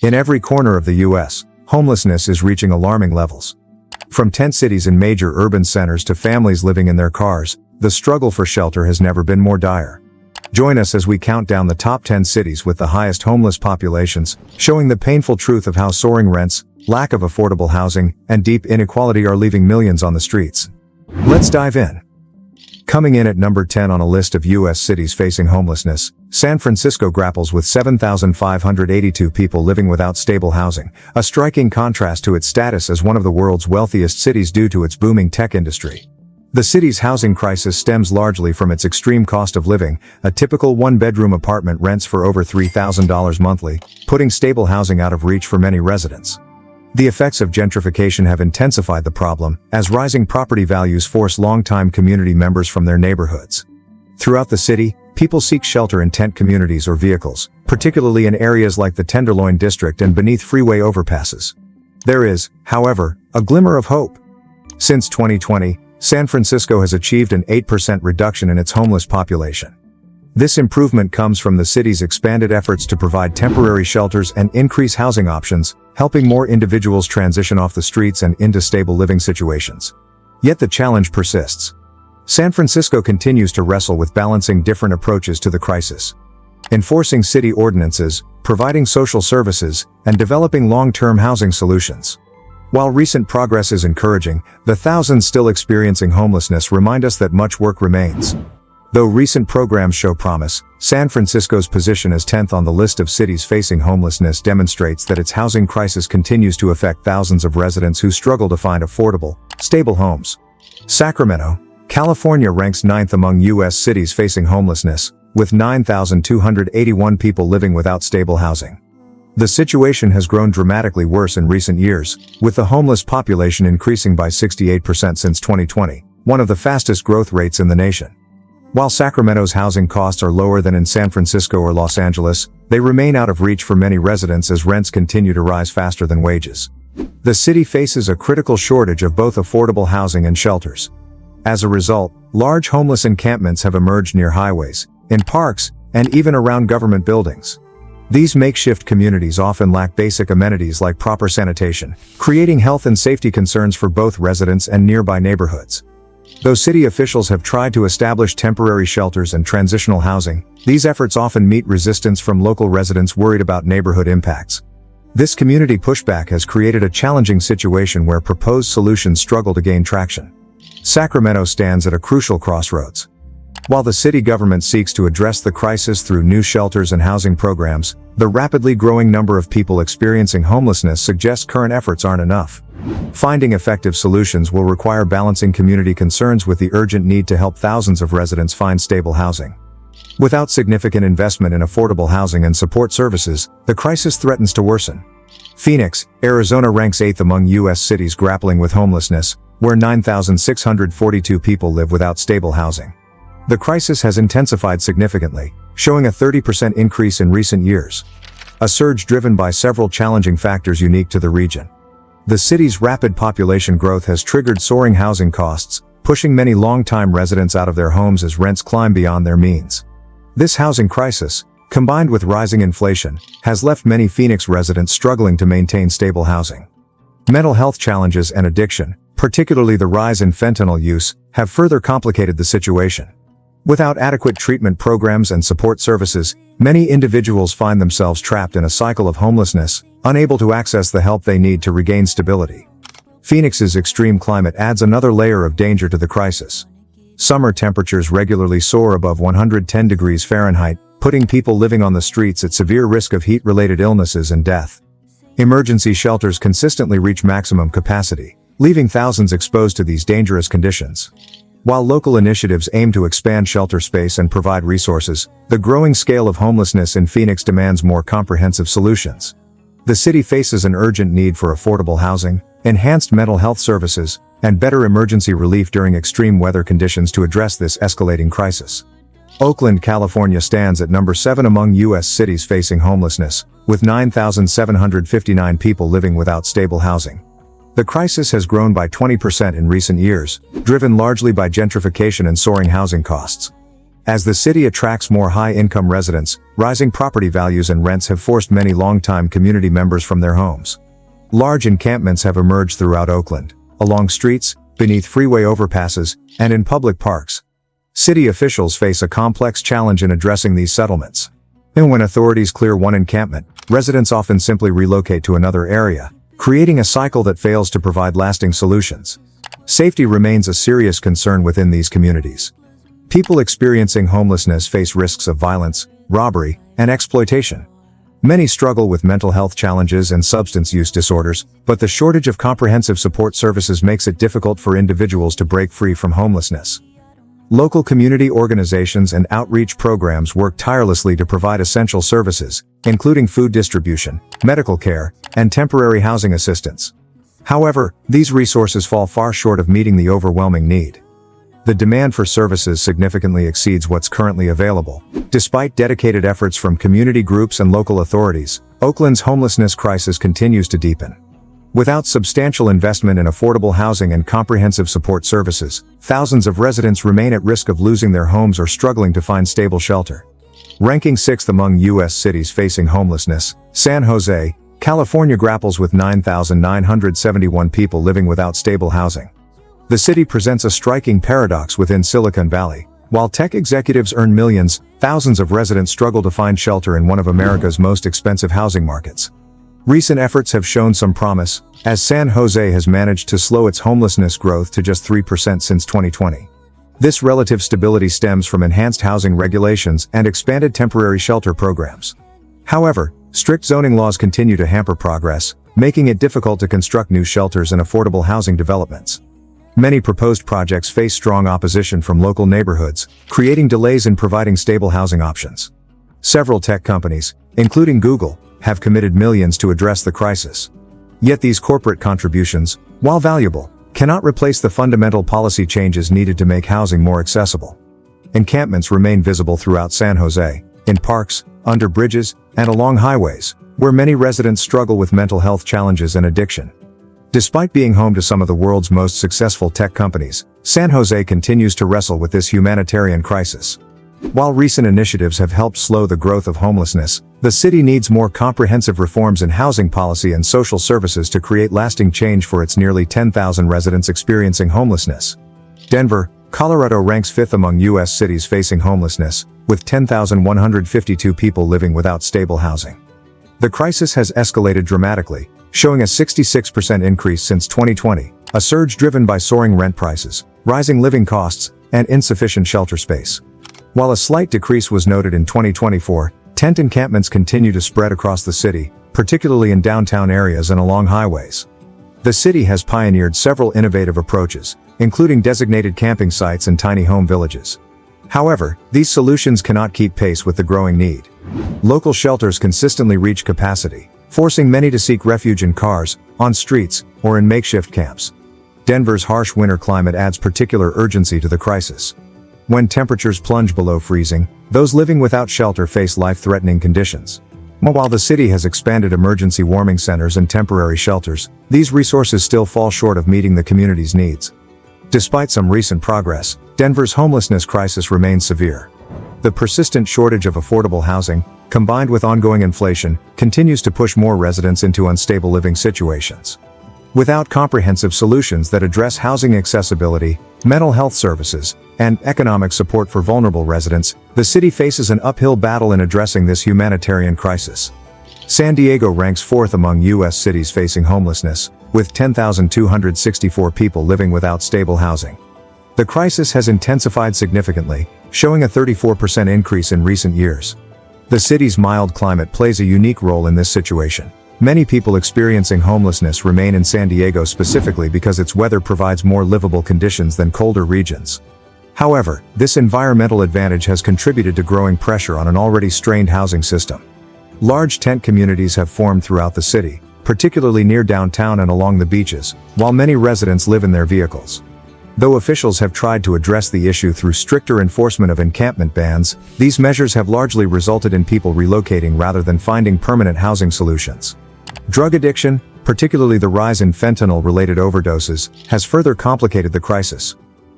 In every corner of the U.S., homelessness is reaching alarming levels. From tent cities in major urban centers to families living in their cars, the struggle for shelter has never been more dire. Join us as we count down the top 10 cities with the highest homeless populations, showing the painful truth of how soaring rents, lack of affordable housing, and deep inequality are leaving millions on the streets. Let's dive in. Coming in at number 10 on a list of U.S. cities facing homelessness, San Francisco grapples with 7,582 people living without stable housing, a striking contrast to its status as one of the world's wealthiest cities due to its booming tech industry. The city's housing crisis stems largely from its extreme cost of living. A typical one-bedroom apartment rents for over $3,000 monthly, putting stable housing out of reach for many residents. The effects of gentrification have intensified the problem, as rising property values force longtime community members from their neighborhoods. Throughout the city, people seek shelter in tent communities or vehicles, particularly in areas like the Tenderloin district and beneath freeway overpasses. There is, however, a glimmer of hope. Since 2020, San Francisco has achieved an 8% reduction in its homeless population. This improvement comes from the city's expanded efforts to provide temporary shelters and increase housing options, helping more individuals transition off the streets and into stable living situations. Yet the challenge persists. San Francisco continues to wrestle with balancing different approaches to the crisis. Enforcing city ordinances, providing social services, and developing long-term housing solutions. While recent progress is encouraging, the thousands still experiencing homelessness remind us that much work remains. Though recent programs show promise, San Francisco's position as 10th on the list of cities facing homelessness demonstrates that its housing crisis continues to affect thousands of residents who struggle to find affordable, stable homes. Sacramento, California ranks 9th among U.S. cities facing homelessness, with 9,281 people living without stable housing. The situation has grown dramatically worse in recent years, with the homeless population increasing by 68% since 2020, one of the fastest growth rates in the nation. While Sacramento's housing costs are lower than in San Francisco or Los Angeles, they remain out of reach for many residents as rents continue to rise faster than wages. The city faces a critical shortage of both affordable housing and shelters. As a result, large homeless encampments have emerged near highways, in parks, and even around government buildings. These makeshift communities often lack basic amenities like proper sanitation, creating health and safety concerns for both residents and nearby neighborhoods. Though city officials have tried to establish temporary shelters and transitional housing, these efforts often meet resistance from local residents worried about neighborhood impacts. This community pushback has created a challenging situation where proposed solutions struggle to gain traction. Sacramento stands at a crucial crossroads. While the city government seeks to address the crisis through new shelters and housing programs, the rapidly growing number of people experiencing homelessness suggests current efforts aren't enough. Finding effective solutions will require balancing community concerns with the urgent need to help thousands of residents find stable housing. Without significant investment in affordable housing and support services, the crisis threatens to worsen. Phoenix, Arizona ranks 8th among U.S. cities grappling with homelessness, where 9,642 people live without stable housing. The crisis has intensified significantly, showing a 30% increase in recent years. A surge driven by several challenging factors unique to the region. The city's rapid population growth has triggered soaring housing costs, pushing many longtime residents out of their homes as rents climb beyond their means. This housing crisis, combined with rising inflation, has left many Phoenix residents struggling to maintain stable housing. Mental health challenges and addiction, particularly the rise in fentanyl use, have further complicated the situation. Without adequate treatment programs and support services, many individuals find themselves trapped in a cycle of homelessness, unable to access the help they need to regain stability. Phoenix's extreme climate adds another layer of danger to the crisis. Summer temperatures regularly soar above 110 degrees Fahrenheit, putting people living on the streets at severe risk of heat-related illnesses and death. Emergency shelters consistently reach maximum capacity, leaving thousands exposed to these dangerous conditions. While local initiatives aim to expand shelter space and provide resources, the growing scale of homelessness in Phoenix demands more comprehensive solutions. The city faces an urgent need for affordable housing, enhanced mental health services, and better emergency relief during extreme weather conditions to address this escalating crisis. Oakland, California stands at number 7 among U.S. cities facing homelessness, with 9,759 people living without stable housing. The crisis has grown by 20% in recent years, driven largely by gentrification and soaring housing costs. As the city attracts more high-income residents, rising property values and rents have forced many long-time community members from their homes. Large encampments have emerged throughout Oakland, along streets, beneath freeway overpasses, and in public parks. City officials face a complex challenge in addressing these settlements. And when authorities clear one encampment, residents often simply relocate to another area, creating a cycle that fails to provide lasting solutions. Safety remains a serious concern within these communities. People experiencing homelessness face risks of violence, robbery, and exploitation. Many struggle with mental health challenges and substance use disorders, but the shortage of comprehensive support services makes it difficult for individuals to break free from homelessness. Local community organizations and outreach programs work tirelessly to provide essential services, including food distribution, medical care, and temporary housing assistance. However, these resources fall far short of meeting the overwhelming need. The demand for services significantly exceeds what's currently available. Despite dedicated efforts from community groups and local authorities, Oakland's homelessness crisis continues to deepen. Without substantial investment in affordable housing and comprehensive support services, thousands of residents remain at risk of losing their homes or struggling to find stable shelter. Ranking 6th among U.S. cities facing homelessness, San Jose, California grapples with 9,971 people living without stable housing. The city presents a striking paradox within Silicon Valley. While tech executives earn millions, thousands of residents struggle to find shelter in one of America's most expensive housing markets. Recent efforts have shown some promise, as San Jose has managed to slow its homelessness growth to just 3% since 2020. This relative stability stems from enhanced housing regulations and expanded temporary shelter programs. However, strict zoning laws continue to hamper progress, making it difficult to construct new shelters and affordable housing developments. Many proposed projects face strong opposition from local neighborhoods, creating delays in providing stable housing options. Several tech companies, including Google, have committed millions to address the crisis. Yet these corporate contributions, while valuable, cannot replace the fundamental policy changes needed to make housing more accessible. Encampments remain visible throughout San Jose, in parks, under bridges, and along highways, where many residents struggle with mental health challenges and addiction. Despite being home to some of the world's most successful tech companies, San Jose continues to wrestle with this humanitarian crisis. While recent initiatives have helped slow the growth of homelessness, the city needs more comprehensive reforms in housing policy and social services to create lasting change for its nearly 10,000 residents experiencing homelessness. Denver, Colorado ranks 5th among U.S. cities facing homelessness, with 10,152 people living without stable housing. The crisis has escalated dramatically, showing a 66% increase since 2020, a surge driven by soaring rent prices, rising living costs, and insufficient shelter space. While a slight decrease was noted in 2024, tent encampments continue to spread across the city, particularly in downtown areas and along highways. The city has pioneered several innovative approaches, including designated camping sites and tiny home villages. However, these solutions cannot keep pace with the growing need. Local shelters consistently reach capacity, forcing many to seek refuge in cars, on streets, or in makeshift camps. Denver's harsh winter climate adds particular urgency to the crisis. When temperatures plunge below freezing, those living without shelter face life-threatening conditions. While the city has expanded emergency warming centers and temporary shelters, these resources still fall short of meeting the community's needs. Despite some recent progress, Denver's homelessness crisis remains severe. The persistent shortage of affordable housing, combined with ongoing inflation, continues to push more residents into unstable living situations. Without comprehensive solutions that address housing accessibility, mental health services, and economic support for vulnerable residents, the city faces an uphill battle in addressing this humanitarian crisis. San Diego ranks 4th among U.S. cities facing homelessness, with 10,264 people living without stable housing. The crisis has intensified significantly, showing a 34% increase in recent years. The city's mild climate plays a unique role in this situation. Many people experiencing homelessness remain in San Diego specifically because its weather provides more livable conditions than colder regions. However, this environmental advantage has contributed to growing pressure on an already strained housing system. Large tent communities have formed throughout the city, particularly near downtown and along the beaches, while many residents live in their vehicles. Though officials have tried to address the issue through stricter enforcement of encampment bans, these measures have largely resulted in people relocating rather than finding permanent housing solutions. Drug addiction, particularly the rise in fentanyl-related overdoses, has further complicated the crisis.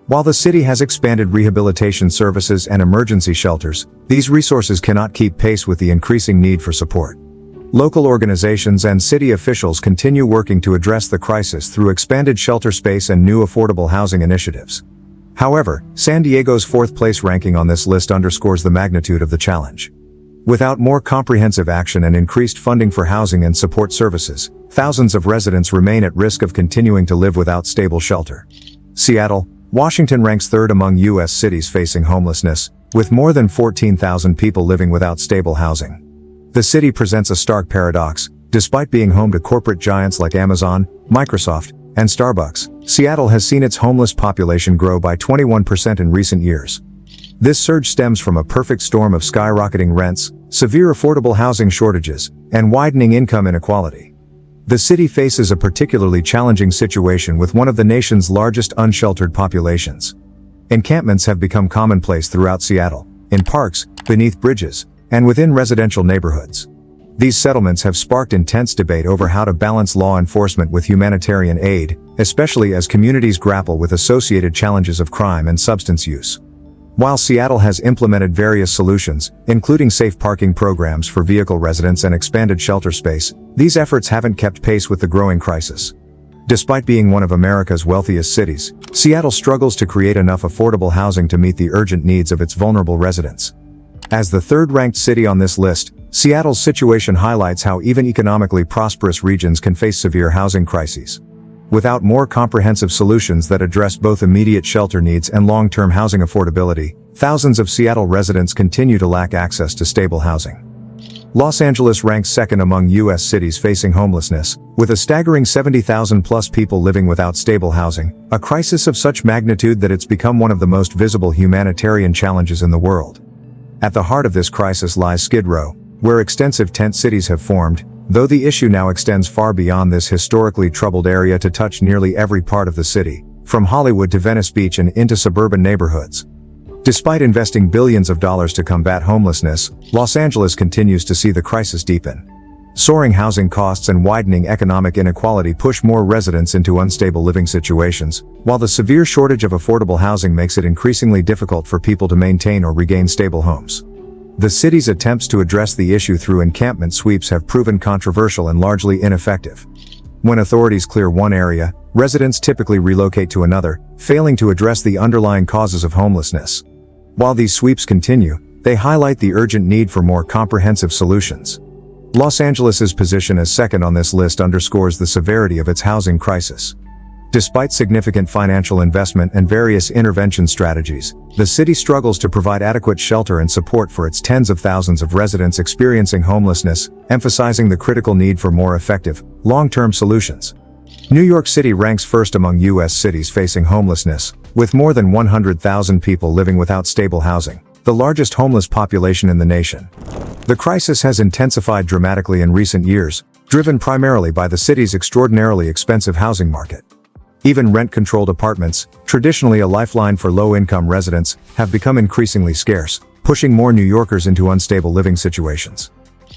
While the city has expanded rehabilitation services and emergency shelters, these resources cannot keep pace with the increasing need for support. Local organizations and city officials continue working to address the crisis through expanded shelter space and new affordable housing initiatives. However, San Diego's fourth-place ranking on this list underscores the magnitude of the challenge. Without more comprehensive action and increased funding for housing and support services, thousands of residents remain at risk of continuing to live without stable shelter. Seattle, Washington ranks third among U.S. cities facing homelessness, with more than 14,000 people living without stable housing. The city presents a stark paradox. Despite being home to corporate giants like Amazon, Microsoft, and Starbucks, Seattle has seen its homeless population grow by 21% in recent years. This surge stems from a perfect storm of skyrocketing rents, severe affordable housing shortages, and widening income inequality. The city faces a particularly challenging situation with one of the nation's largest unsheltered populations. Encampments have become commonplace throughout Seattle, in parks, beneath bridges, and within residential neighborhoods. These settlements have sparked intense debate over how to balance law enforcement with humanitarian aid, especially as communities grapple with associated challenges of crime and substance use. While Seattle has implemented various solutions, including safe parking programs for vehicle residents and expanded shelter space, these efforts haven't kept pace with the growing crisis. Despite being one of America's wealthiest cities, Seattle struggles to create enough affordable housing to meet the urgent needs of its vulnerable residents. As the third-ranked city on this list, Seattle's situation highlights how even economically prosperous regions can face severe housing crises. Without more comprehensive solutions that address both immediate shelter needs and long-term housing affordability, thousands of Seattle residents continue to lack access to stable housing. Los Angeles ranks second among U.S. cities facing homelessness, with a staggering 70,000-plus people living without stable housing, a crisis of such magnitude that it's become one of the most visible humanitarian challenges in the world. At the heart of this crisis lies Skid Row, where extensive tent cities have formed, though the issue now extends far beyond this historically troubled area to touch nearly every part of the city, from Hollywood to Venice Beach and into suburban neighborhoods. Despite investing billions of dollars to combat homelessness, Los Angeles continues to see the crisis deepen. Soaring housing costs and widening economic inequality push more residents into unstable living situations, while the severe shortage of affordable housing makes it increasingly difficult for people to maintain or regain stable homes. The city's attempts to address the issue through encampment sweeps have proven controversial and largely ineffective. When authorities clear one area, residents typically relocate to another, failing to address the underlying causes of homelessness. While these sweeps continue, they highlight the urgent need for more comprehensive solutions. Los Angeles's position as second on this list underscores the severity of its housing crisis. Despite significant financial investment and various intervention strategies, the city struggles to provide adequate shelter and support for its tens of thousands of residents experiencing homelessness, emphasizing the critical need for more effective, long-term solutions. New York City ranks first among U.S. cities facing homelessness, with more than 100,000 people living without stable housing, the largest homeless population in the nation. The crisis has intensified dramatically in recent years, driven primarily by the city's extraordinarily expensive housing market. Even rent-controlled apartments, traditionally a lifeline for low-income residents, have become increasingly scarce, pushing more New Yorkers into unstable living situations.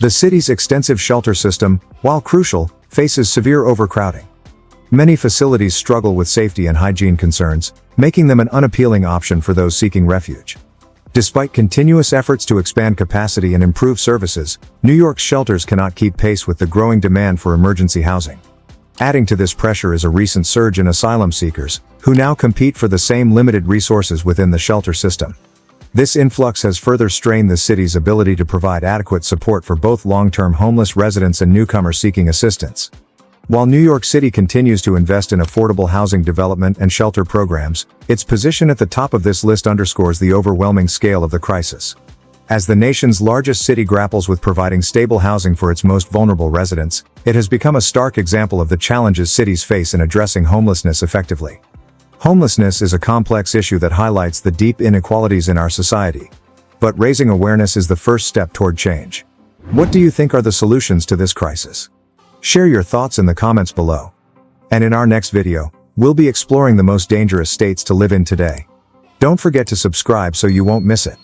The city's extensive shelter system, while crucial, faces severe overcrowding. Many facilities struggle with safety and hygiene concerns, making them an unappealing option for those seeking refuge. Despite continuous efforts to expand capacity and improve services, New York's shelters cannot keep pace with the growing demand for emergency housing. Adding to this pressure is a recent surge in asylum seekers, who now compete for the same limited resources within the shelter system. This influx has further strained the city's ability to provide adequate support for both long-term homeless residents and newcomers seeking assistance. While New York City continues to invest in affordable housing development and shelter programs, its position at the top of this list underscores the overwhelming scale of the crisis. As the nation's largest city grapples with providing stable housing for its most vulnerable residents, it has become a stark example of the challenges cities face in addressing homelessness effectively. Homelessness is a complex issue that highlights the deep inequalities in our society. But raising awareness is the first step toward change. What do you think are the solutions to this crisis? Share your thoughts in the comments below. And in our next video, we'll be exploring the most dangerous states to live in today. Don't forget to subscribe so you won't miss it.